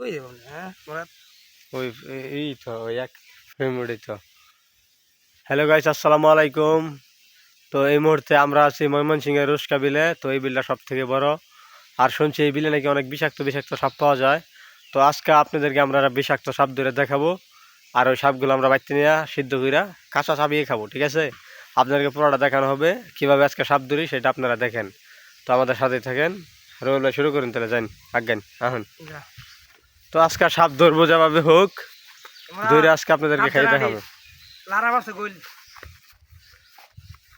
কই দেব না হ্যাঁ মোরা ওই এই তো ওই এক ফ্রেমে তো। হ্যালো গাইস, আসসালামু আলাইকুম। তো এই মুহূর্তে আমরা আছি ময়মনসিংহের রুস্কা বিলে। তো এই বিলটা সব থেকে বড়, আর শুনছি এই বিলে নাকি অনেক বিষাক্ত বিষাক্ত সাপ পাওয়া যায়। তো আজকে আপনাদেরকে আমরা বিষাক্ত সাপ ধরে দেখাবো, আর ওই সাপগুলো আমরা বাড়িতে নিয়ে সিদ্ধ কইরা কাঁচা চাবিয়ে খাবো, ঠিক আছে? আপনাদেরকে পুরোটা দেখানো হবে কিভাবে আজকে সাপ ধরি, সেটা আপনারা দেখেন। তো আমাদের সাথেই থাকেন। রোল শুরু করুন তাহলে, যান আজ্ঞান আহুন। যা তো আজকে সাপ ধরবো যেভাবে হোক, আমরা ধরে আজকে আপনাদেরকে খাই সাবধানে দেখাবো। লারা মারছে কইল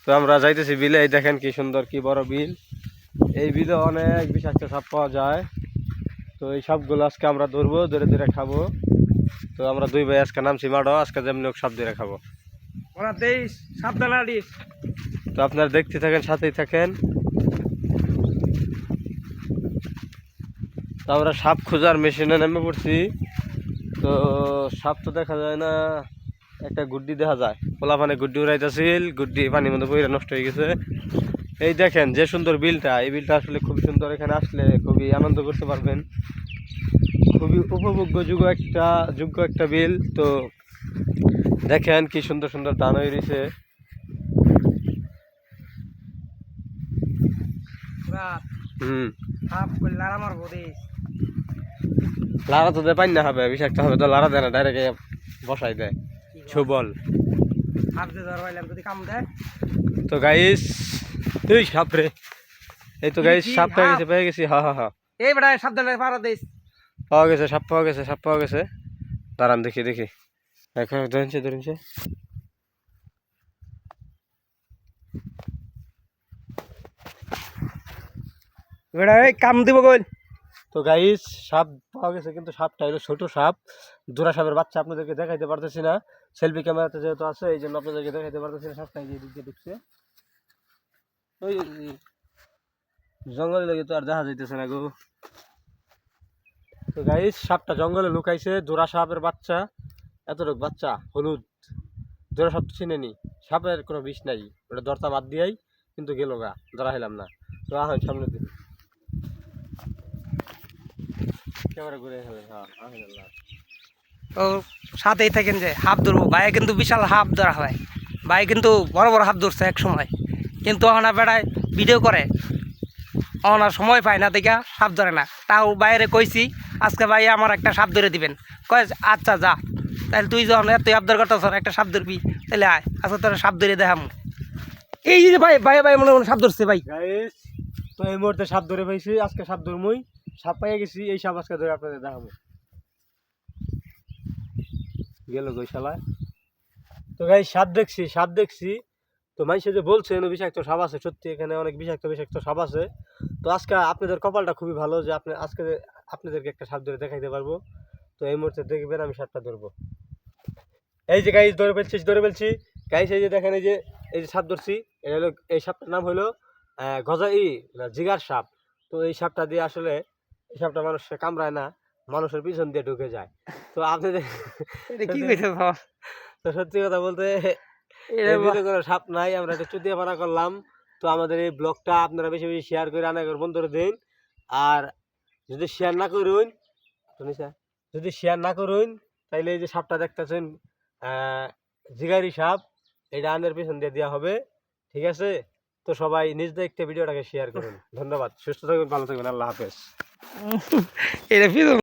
তো আমরা যাইতেছি বিলে। এই দেখেন কি সুন্দর, কি বড় বিল। এই বিলে অনেক বিষাক্ত সাপ পাওয়া যায়। তো এই সাপগুলো আজকে আমরা ধরবো, ধরে ধরে খাবো। তো আমরা দুই ভাই আজকে নামছি মাঠো, আজকে যেমনি হোক সাপ ধরে খাবো। ওরা দেশ সাবধানে আডিস। তো আপনারা দেখতে থাকেন, সাথেই থাকেন। তো আমরা সাপ খোঁজার মেশিনে নেমে পড়ছি। তো সাপ তো দেখা যায় না, একটা গুড্ডি দেখা যায়। পোলা পানে গুড্ডি উড়াইতেছিল, গুড্ডি পানির মধ্যে পড়ে নষ্ট হয়ে গেছে। এই দেখেন যে সুন্দর বিলটা, এই বিলটা আসলে খুব সুন্দর। এখানে আসলে খুবই আনন্দ করতে পারবেন। খুবই যোগ্য একটা বিল। তো দেখেন কি সুন্দর সুন্দর ধান হয়ে রয়েছে। ওরা হুম, সাপ কইল লারা মারবো দেশ। লাড়া তো দেয় পাই না, হবে বিষাক্ত হবে তো লাড়া দেয় না, ডাইরেক্ট বসাই দেয় ছবল। সাপ দিয়ে ধরবাইলাম যদি কাম দেয়। তো গাইস, এই সাপ রে, এই তো গাইস কি সাপ পেয়ে গেছি। হা হা হা, এই বেটা সাবধানে পারা দেশ। পাওয়া গেছে, সাপ পাওয়া গেছে। দাঁড়ান দেখি দেখি, এখন ধরেছে। বেটা এই কাম দিব কইল। তো গাইস সাপ পাওয়া গেছে, কিন্তু সাপটা হলো ছোট সাপ, জোড়া সাপের বাচ্চা। আপনাদেরকে দেখাইতে পারতেছি না, সেলফি ক্যামেরাতে যেহেতু আছে এই জন্য আপনাদেরকে দেখাইতে পারতেছি না। সাপটা এই দিকে ঢুকছে, ওই জঙ্গলে লেগে তো আর দেখা যাইতেছে না গো। তো গাইস সাপটা জঙ্গলে লুকাইছে, জোড়া সাপের বাচ্চা। এতটুক বাচ্চা হলুদ, জোড়া সাপ তো চিনেনি। সাপের কোনো বিষ নাই, ওটা দরতা বাদ দিয়াই কিন্তু গেল গা, ধরা হইলাম না। তো আহেন সামনে দিন, ক্যামেরা ঘুরে হবে। হ্যাঁ আহেন আল্লাহ। তো সাথেই থাকেন যে হাফ ধরবো ভাই, কিন্তু বিশাল হাফ ধরা হয় ভাই, কিন্তু বড় বড় হাফ ধরছে এক সময়, কিন্তু ওখানে বেড়ায় ভিডিও করে, ওনার সময় পায় না দেখা সাপ ধরে না। তাও বাইরে কইছি আজকে ভাই আমার একটা সাপ ধরে দিবেন, কয় আচ্ছা যা, তাহলে তুই যখন এত আবদার করতেছ একটা সাপ ধরবি, তাহলে আয় আচ্ছা তোর সাপ ধরে দেখাম। এই যে ভাই ভাই ভাই মনে মনে সাপ ধরছে ভাই। গাইস তো এই মুহূর্তে সাপ ধরে পাইছি, আজকে সাপ ধরমই। সাপ পাইয়া গেছি, এই সাপ আজকে ধরে আপনাদের দেখাবো। গেল গইশালায়। তো গাইস সাপ দেখছি। তো মানুষে যে বলছে এখানে বিষাক্ত সাপ আছে, সত্যি এখানে অনেক বিষাক্ত সাপ আছে। তো আজকে আপনাদের কপালটা খুবই ভালো যে আজকে আপনাদেরকে একটা সাপ ধরে দেখাইতে পারবো। তো এই মুহূর্তে দেখবেন আমি সাপটা ধরবো। এই যে গাইস ধরে ফেলছি গাইস। এই যে দেখেন, এই যে সাপ ধরছি, এটা হলো, এই সাপটার নাম হলো জিগার সাপ। তো এই সাপটা দিয়ে আসলে, এই সাপটা মানুষকে কামড়ায় না, মানুষের পিছন দিয়ে ঢুকে যায়। তো আপনাদের এটা কি কইছে বাবা? তো সত্যি কথা বলতে এটা এই ভিডিও কোনো সাপ নাই, আমরা একটা চুতিয়া পানা করলাম। তো আমাদের এই ব্লগটা আপনারা বেশি বেশি শেয়ার করে অনেক বন্ধুরা দিন। আর যদি শেয়ার না করুন, শুনিছা, যদি শেয়ার না করুন, তাইলে এই যে সাপটা দেখতেছেন, জিগারি সাপ, এটা আনের পিছন দিয়ে দেওয়া হবে, ঠিক আছে? তো সবাই নিজ দেখতে ভিডিওটাকে শেয়ার করুন। ধন্যবাদ, সুস্থ থাকবেন, ভালো থাকবেন, আল্লাহ হাফেজ। এটা